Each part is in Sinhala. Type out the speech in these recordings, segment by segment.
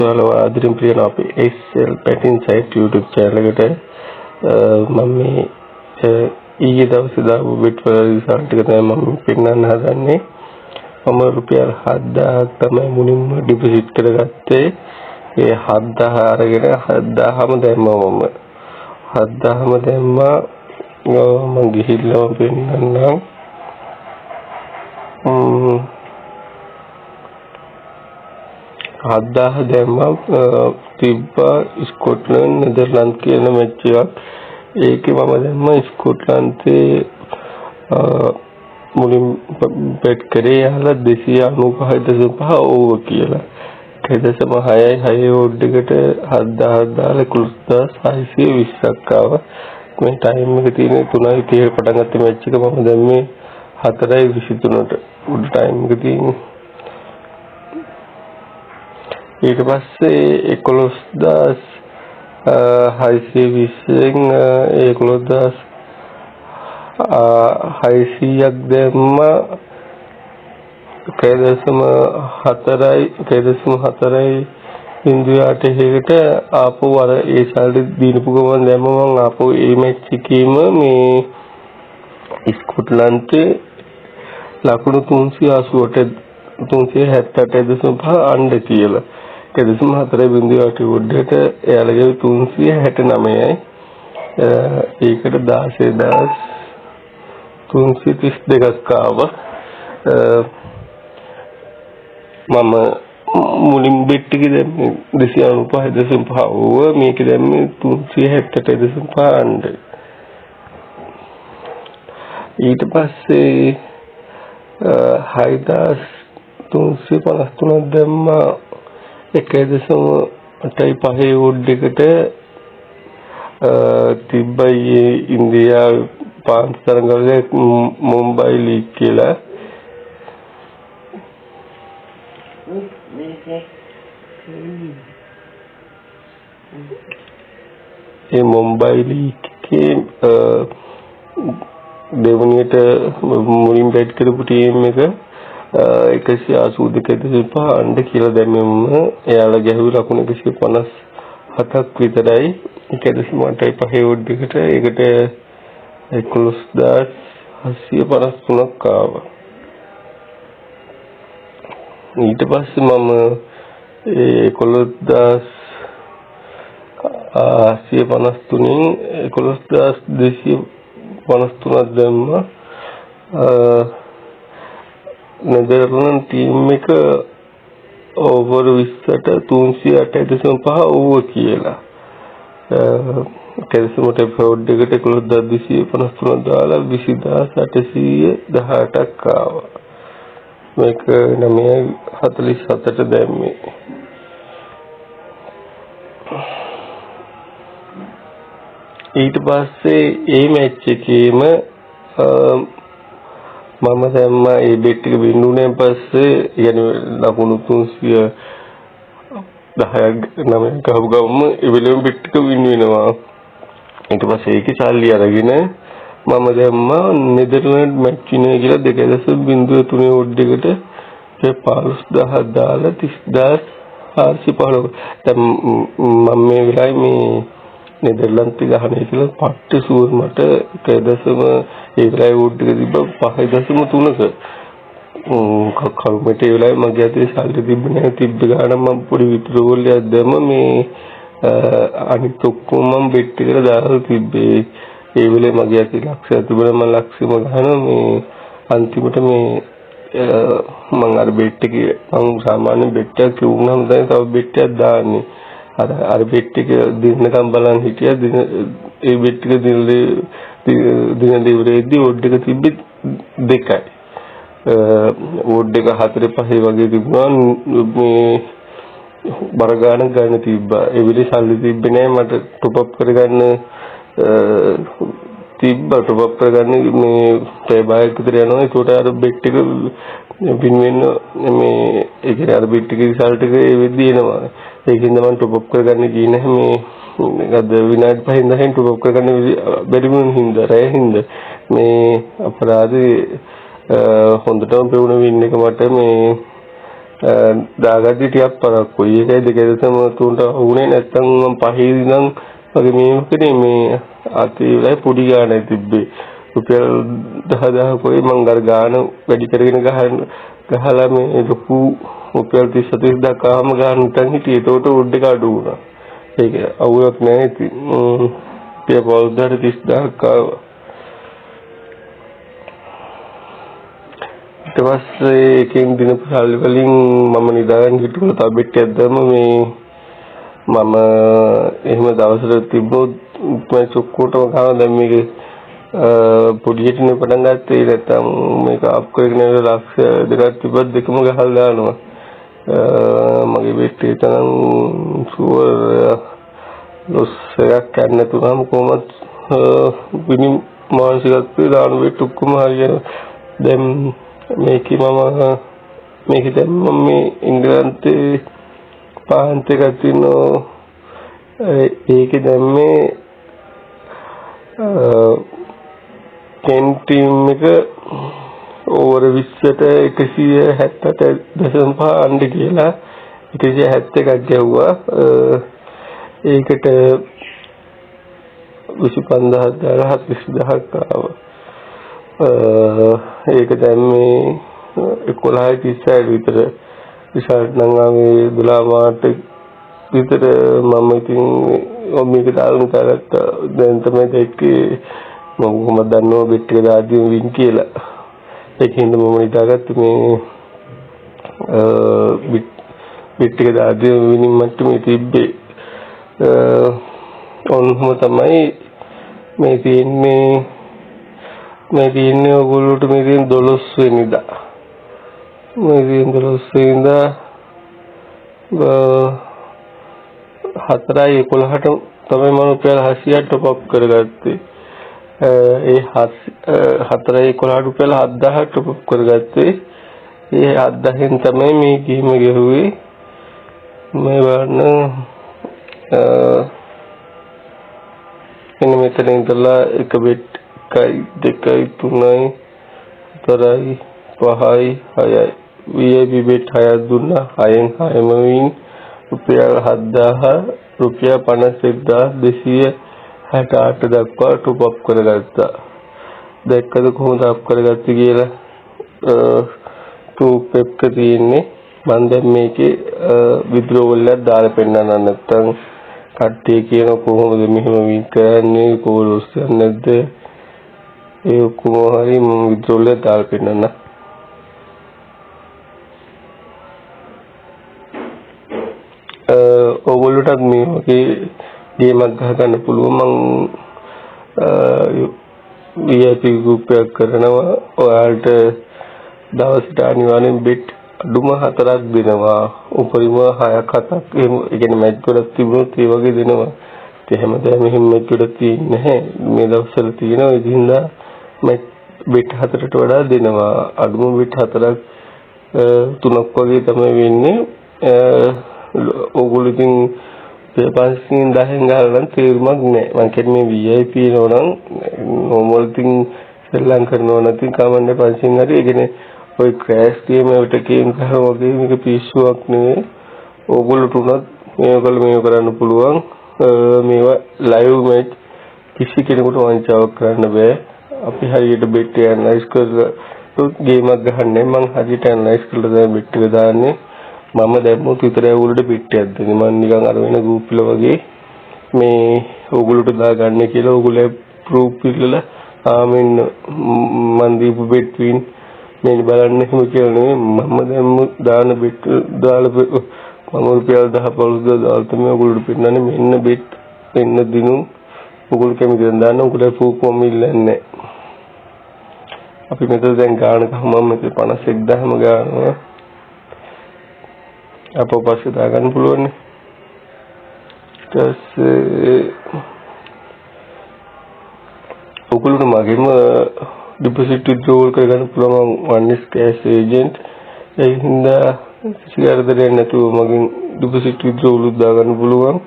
ඔයාලව ආදරෙන් ප්‍රියන අපේ SL පැටින් සයිට් YouTube channel එකට මම මේ ඊයේ දවසේ දාපු බිට්වල රිසල්ට් එක තමයි මම පෙන්නන්න හදන්නේ. මම රුපියල් 7000ක් තමයි මුලින්ම ඩිපොසිට් කරගත්තේ. ඒ 7000 අරගෙන 7000ම දැම්මා මම. 7000ම දැම්මා මම ගිහිල්ලා පෙන්නන්නම්. 7000 දැම්මා තිබ්බා ස්කොට්ලන්ඩ් නෙදර්ලන්ත කියන මැච් එකක්. ඒකේ මම දැම්මා ස්කොට්ලන්තේ මුලින් බෙට් කරේ යාලා 295.5 ඕවර් කියලා. 1.6 ඕඩ් එකට 7000 දාලා 11620ක් ආවා. මේ ටයිම් එක තියෙන්නේ 3:30 පටන් ගත්ත මැච් එක මම දැම්මේ 4:23ට උඩ ටයිම් එක තියෙන්නේ. ඊට පස්සේ 11620න් 11600ක් දැම්මා 1.4 ඉන්දියාට ආපහු අර ඒ සල්ලි දීපු ගමන් දැම්මම මම ආපහු ඒ මැච් එකේම මේ ස්කොට්ලන්තේ ලකුණු 378.5 අණ්ඩ කියලා 1.4 උඩට එයාලගේ 369යි. ඒකට 16332ක් ආවා. මම මුලින් බෙට් එකේ දැම්මේ 295.5 ඕවර්, මේක දැම්මේ 378.5 අණ්ඩ. ඊට පස්සේ 6353ක් දැම්මා 1.5 ඕඩ් එකට තිබ්බයි ඉන්දියාවේ පාන්සි තරඟවල මුම්බයි ලීග් කියලා. ඒ මුම්බයි ලීග් එකේ දෙවනියට මුලින් බැට් කරපු ටීම් එක 182.5 අණ්ඩ කියලා දැම්මම එයාලා ගැහුවේ ලකුණු 157ක් විතරයි. 1.5 ඕඩ් එකට ඒකට 11753ක් ආවා. ඊට පස්සේ මම 11853න් 11253ක් දැම්මා. නෙදර්ලන්ත ටීම් එක ඕවර් 20ට 308.5 ඕවර් කියලා. 1.5 ඕඩ් එකට 11253 දාලා 20818ක් ආවා. මේක 9:47ට දැම්මේ. ඊට පස්සේ ඒ මැච් එකේම මම දැම්මා ඒ බෙට් එක බින්දුනේ පස්සේ يعني ලකුණු 310ක් ගහපු ගමන් ඒ වෙලෙම බෙට් එක වින් වෙනවා. ඊට පස්සේ ඒකේ සල්ලි අරගෙන මම දැම්මා නෙදර්ලන්ඩ් මැච් විනර් කියලා 2.03 ඕඩ් එකට 15000 දාලා 30415. දැන් මම මේ වෙලාවේ මේ නෙදර්ලන්ත ගහන්නේ කියලා පට්ට සුවර් මට 1. ඒ වෙලාවේ ඕඩ් එක තිබ්බා 5.3ක. කරුමට ඒ වෙලාවේ මගේ අතේ සල්ලි තිබ්බේ නැහැ. තිබ්බ ගාන මම පොඩි විත්‍රෝල්යක් දැම්ම මේ අනිත් ඔක්කොම මම බෙට් එකට දාලා තිබ්බේ. ඒ වෙලේ මගේ අතේ ලක්ෂයක් තිබුණා. මම ලක්ෂෙම ගහනවා මේ අන්තිමට මේ මම අර බෙට් එකේ මම සාමාන්‍ය බෙට් එකක් කියුණාම දැන් තව බෙට් එකක් දාන්නේ. අර බෙට් එක දිනකම් බලන් හිටියා. ඒ බෙට් එක දින දෙවරේදී ඕඩ් එක තිබ්බේ 2යි. ඕඩ් එක 4-5 වගේ තිබුණා. මේ බර ගාන ගන්න තිබ්බා. ඒ වෙලේ සල්ලි තිබ්බේ නැහැ මට টොප් අප් කරගන්න. තිබ්බා টොප් අප් කරගන්න මේ පේ බායක් විතර යනවා. ඒකට අර බෙට් එක පින් වෙන්න මේ ඒ කියන්නේ අර බෙට් එකේ රිසල්ට් එක ඒ වෙද්දී එනවා. ඒකින්ද මම টොප් අප් කරගන්න ගියේ නැහැ. මේ අද විනාඩි 5න් 10න් টොප් අප් කරගන්න බැරි වුණ හින්දා රැය හින්දා මේ අපරාධේ හොඳටම පෙවුන වින් එක මට මේ දාගද්දි ටිකක් පරක්කුයි. ඒකයි 2.3ට වුණේ නැත්තම් මම පහේ ඉඳන් වගේ මේකනේ මේ අතේ පොඩි ගාණක් තිබ්බේ. රුපියල් 10000 කොයි මං ගාණ වැඩි කරගෙන ගහලා මේ ලොකු රුපියල් 30 දක්වාම ගන්න හිටන් හිටියේ. ඒකට උඩ එක අඩු වුණා. ඒක අවුලක් නැහැ ඉතින්. ඒ පොල්දාට 30000ක් ආවා. ඊට පස්සේ එකෙන් දිනපු සල්ලි වලින් මම නිදාගෙන හිටුණා. තව බෙට්ටියක් දැම්ම මේ මම එහෙම දවසට තිබ්බොත් මම චොක්කෝටම ගාන දැන් මේක පොඩියටනේ පටන් ගත්තේ. නැත්තම් මේක අප් කරගෙන ලක්ෂ දෙකක් තිබ්බත් දෙකම ගහලා දානවා. මගේ බෙට්ටිය තරම් ෂුවර් ලොස් එකක් ගන්න තුනම කොහොමද විනි මානසිකත්වයේ දාන බෙට් ඔක්කොම හරියට දැන් මේක දැන් මම මේ ඉංග්‍රීසියේ පාන්ත එකක් තියෙනවා. ඒක දැන් මේ ටීම් එක ඕවර 20ට 170.5 අඬ කියලා 171ක් ගැව්වා. ඒකට 25000ක් දාලා 40000ක් ආවා. ඒක දැන් මේ 11:30 විතර විශාලට නම් ආවේ 12 මාට විතර මම ඉතින් මේක දාගෙන කරගත්තා. දැන් තමයි දැක්කේ මම කොහොමද දන්නව බෙට් එක දාද්දී වින් කියලා. ඒකින්ද මම හිතාගත්තේ මේ බෙට් එක දාද්දී විනින් මට්ටමේ තිබ්බේ. ඔන්නම තමයි මේ තියෙන්නේ ඔයගොල්ලෝට මේ තියෙන 12 වෙනිදා. මේ තියෙන 12 වෙනිදා 4:11ට තමයි මම රුපියල් 700ක් ටොප් අප් කරගත්තේ. ඒ 4:11 රුපියල් 7000ක් ටොප් අප් කරගත්තේ. ඒ 7000න් තමයි මේ ගේම ගෙවුවේ. මේ වන්න එන්න මෙතන ඉඳලා එක බෙට් 1 2 3 4 5 6යි VIP බෙට් 6ක් දුන්නා. 6න් 6ම වින් රුපියල් 7000 රුපියල් 51268 දක්වා ටොප් අප් කරගත්තා. දැක්කද කොහොමද අප් කරගත්තේ කියලා? ටූ පෙප්ක තියෙන්නේ. මම දැන් මේකේ විද්‍රෝවල් එකක් දාලා පෙන්නන්න. නැත්තම් කට්ටිය කියන කොහොමද මෙහෙම වින් කරන්නේ කොහොලොස් නැද්ද? ඒ ඔක්කොම හරි මම විද්‍රෝවල් එක දාලා පෙන්නන්න. ඔයගොල්ලෝටත් මේ වගේ ගේමක් ගහ ගන්න පුළුවන්. මම VIP group එකක් කරනවා. ඔයාලට දවසට අනිවාර්යෙන් බෙට් අඩුම 4ක් දෙනවා. උපරිම 6ක් 7ක් එහෙම. ඒ කියන්නේ මැච් වලක් තිබුණොත් ඒ වගේ දෙනවා. ඒ හැමදාම මෙහෙම මැච් වලක් තියෙන්නේ නැහැ. මේ දවස්වල තියෙනවා. ඒ හින්දා මැච් බෙට් 4ට වඩා දෙනවා. අඩුම බෙට් 4ක් 3ක් වගේ තමයි වෙන්නේ. ඕගොල්ලෝ ඉතින් 500න් 10න් ගහලා නම් තේරුමක් නැහැ. මම කියන්නේ මේ VIP නෝනම් normal ඉතින් සෙල්ලම් කරනවා නැතිනම් කමන්නේ 500න් හරි. ඒ කියන්නේ ඔය ක්‍රෑෂ් ගේම් වලට ගේම් කරනවා වගේ මේක පිස්සුවක් නෙවෙයි. ඕගොල්ලෝට උනත් මේක කරන්න පුළුවන්. මේවා ලයිව් මැච් කිසි කෙනෙකුට වංචාවක් කරන්න බෑ. අපි හරියට බෙට් එක ඇනලයිස් කරලා ගේමක් ගහන්නේ. මම හරියට ඇනලයිස් කරලා දැන් බෙට් එක දාන්නේ. මම දැම්මොත් විතරයි ඕගොල්ලෝට බෙට්ටියක් දෙන්නේ. මම නිකන් අර වෙන ගෲප් වල වගේ මේ ඕගොල්ලෝට දාගන්න කියලා ඕගොල්ලෝ ප්‍රූෆ් ඉල්ලලා මෙන්න මන් දීපු බෙට් වින් මේ බලන්න එහෙම කියලා නෙමෙයි. මම දැම්ම දාන බෙට් දාලා මම රුපියල් 10 15 දාලා තමයි ඕගොල්ලෝට පෙන්නන්නේ. මෙන්න බෙට් දෙන්න දිනු ඕගොල්ලෝ කැමතිද දාන්න. ඕගොල්ලෝ ප්‍රූෆ් කොහොම ඉල්ලන්නේ නැහැ. අපි මෙතන දැන් ගාන ගහමු. මම මෙතන 51000ම ගානවා. අපෝ පස්සේ දාගන්න පුළුවන් නේ. ඔයගොල්ලෝ මගෙම ඩිපොසිට් විත්ඩ්‍රෝවල් කරගන්න පුළුවන්. one is cash agent. ඒ හින්දා සිගාරදරේ නැතුව මගෙන් ඩිපොසිට් විත්ඩ්‍රෝවල් දාගන්න පුළුවන්.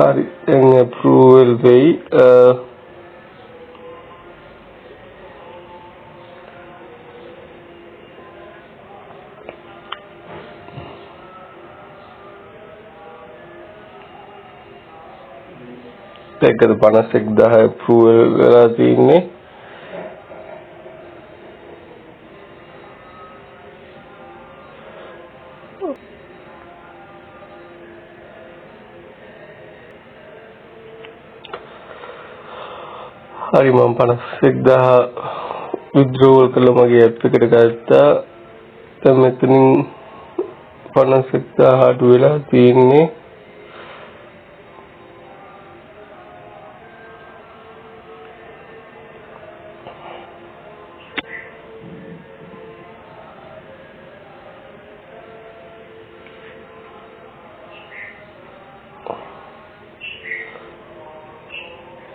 හරි දැන් approval වෙයි ඒකද 51000 approval වෙලා තියෙන්නේ හරි මම 51000 withdrawal කළා මගේ app එකට ගත්තා දැන් මෙතනින් 51000 අඩු වෙලා තියෙන්නේ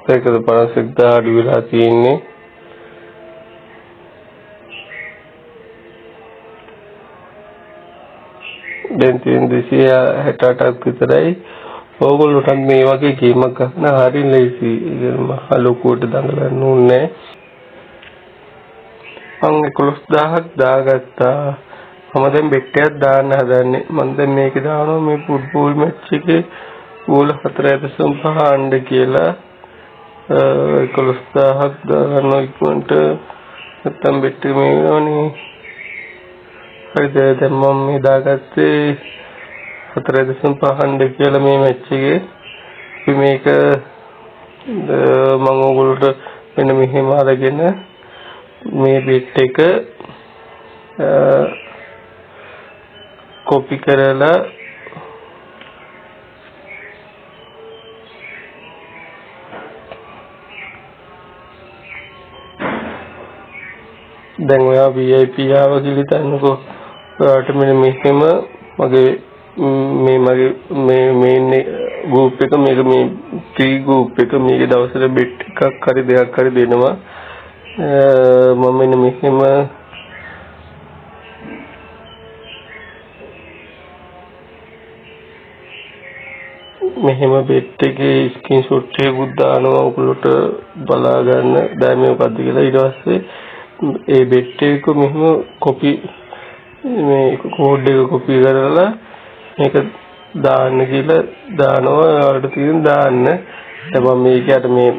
ඒකද 51000 අඩු වෙලා තියෙන්නේ දැන් තියෙන 268ක් විතරයි ඕගොල්ලෝට මේ වගේ ගේමක් ගන්න හරි ලේසි මහ ලොකුවට දඟලන්න ඕනේ මම 11000ක් දාගත්තා මම දැන් බෙට් එකක් දාන්න හදන්නේ මම දැන් මේක දානවා මේ ෆුට්බෝල් මැච් එකේ ගෝල 4.5 අඬ කියලා 11000ක් දාන්න ඉක්මනට නැත්තම් බෙට් එක මේ වෙනවනේ හරිද දැන් මම මේ දාගත්තේ 4.5 අඬ කියලා මේ මැච් එකේ මේක මම ඕගොල්ලෝට මෙන්න මෙහෙම අරගෙන මේ බෙට් එක කොපි කරලා දැන් ඔයා VIP ආව කියලා හිතන්නකෝ ඔයාට මෙන්න මෙහෙම මගේ මේ ගෲප් එක මේක මේ ටී ගෲප් එක මේකේ දවසට බෙට් එකක් හරි දෙකක් හරි දෙනවා මම මෙන්න මෙහෙම මෙහෙම බෙට් එකේ ස්ක්‍රීන්ෂොට් එකක් දානවා ඔයගොල්ලෝට බලා ගන්න දැන් මේ මොකද්ද කියලා ඊට පස්සේ ඒ බෙට් එක මෙහෙම කොපි මේ කෝඩ් එක කොපි කරලා මේක දාන්න කියලා දානවා ඔයාලට තියෙන දාන්න දැන් මම මේකට මේ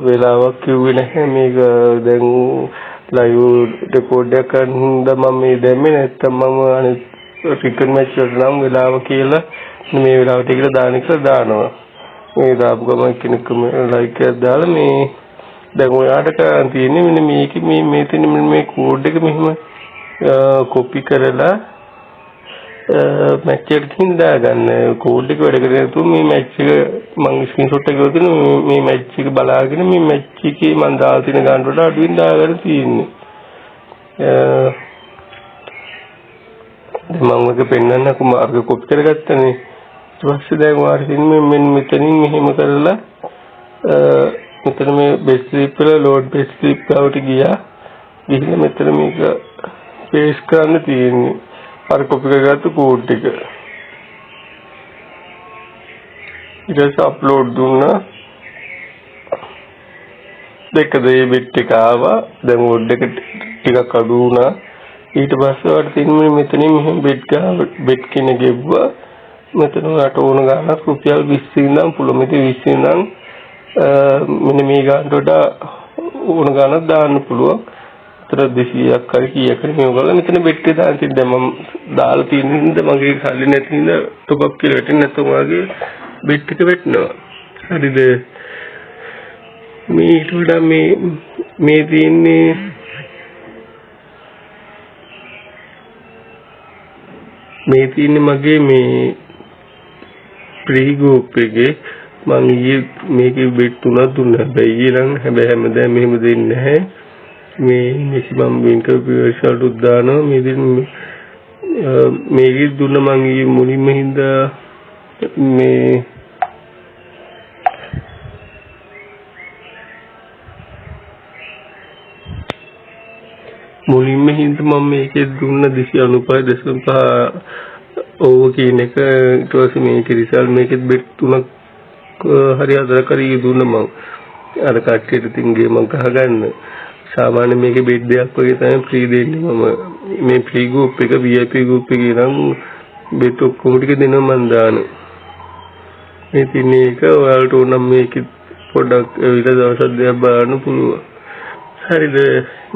වෙලාවක් කිව්වේ නැහැ මේක දැන් ලයිව් රෙකෝඩ් එකක් කරනද මම මේ දැම්මේ නැත්තම් මම අනිත් ක්‍රිකට් මැච් වලට නම් වෙලාව කියලා මේ වෙලාවට කියලා දාන එක දානවා මේ දාපු ගමන් කෙනෙක් ලයික් එකක් දාලා මේ දැන් ඔයාට කරන් තියෙන්නේ මෙන්න මේක මේ තියෙන මේ කෝඩ් එක මෙහෙම කොපි කරලා මැච් එකකින් දාගන්න කෝඩ් එක වැඩ කරගෙන නැතුව මේ මැච් එක මම ස්ක්‍රීන්ෂොට් එක ගොතන මේ මැච් එක බලාගෙන මේ මැච් එකේ මම දාලා තියෙන ගාන වලට අඩුවෙන් දාගන්න තියෙන්නේ මම ඔක පෙන්නන්න කොහොමද කොපි කරගත්තනේ ඊට පස්සේ දැන් ඔයාලට තියෙන්නේ මෙන්න මෙතනින් මෙහෙම කරලා මෙතන මේ බේස් ස්ලිප් වල ලෝඩ් බේස් ස්ලිප් ගාවට ගියා ගිහින් මෙතන මේක පේස්ට් කරන්න තියෙන්නේ අර කොපි කරගත්තු කෝඩ් එක ඊට පස්සේ අප්ලෝඩ් දුන්නා දෙකද මේ බෙට් එක ආවා දැන් වොඩ් එක ටිකක් අඩු වුණා ඊට පස්සේ ඔයාලට තියෙන්නේ මෙතනින් මෙහෙම බෙට් කෙනෙක් ගෙව්වා මෙතන ඔයාලට ඕන ගාණක් රුපියල් 20 ඉඳන් පුළුවන් මෙතන 20 ඉඳන් මෙන්න මේ ගානට වඩා ඕන ගානක් දාන්න පුළුවන්. අතර 200ක් හරි කීයක් හරි මේක ගාලා මෙතන බෙට් එක දාන්න තියෙන දැන් මම දාලා තියෙන හින්දා මගේ සල්ලි නැති හින්දා টොප් අප් කියලා වැටෙන්නේ නැත්නම් ඔයාගේ බෙට් එක වැටෙනවා. හරිද? මේ ඊට වඩා මේ තියෙන්නේ මගේ මේ ප්‍රී ගෲප් එකේ මම මේකේ බෙට් තුනක් දුන්නා. හැබැයි හැමදාම මෙහෙම දෙන්නේ නැහැ. මේ මෙක්සිමම් බින්ක රිසල්ට් උත් දානවා. මේකේ දුන්න මම මුලින්ම හින්දා මේ මම මේකේ දුන්න 295.5 ඕව කියන එක ඊට පස්සේ මේකේ රිසල්ට් මේකෙත් බෙට් තුනක් හරි අදර කරී දුන්න මම අර කට්ටියට තින්ගේ මම ගහගන්න සාමාන්‍ය මේකේ බෙඩ් දෙකක් වගේ තමයි ෆ්‍රී දෙන්නේ මම මේ ෆ්‍රී ගෲප් එක VIP ගෲප් එකේ නම් බෙඩ් ඔක්කොම ටික දෙනවා මම දාන ඉතින් ඒක ඔයාලට උනම් මේක පොඩ්ඩක් විතර දවස් දෙකක් බලන්න පුළුවන් හරිද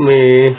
මේ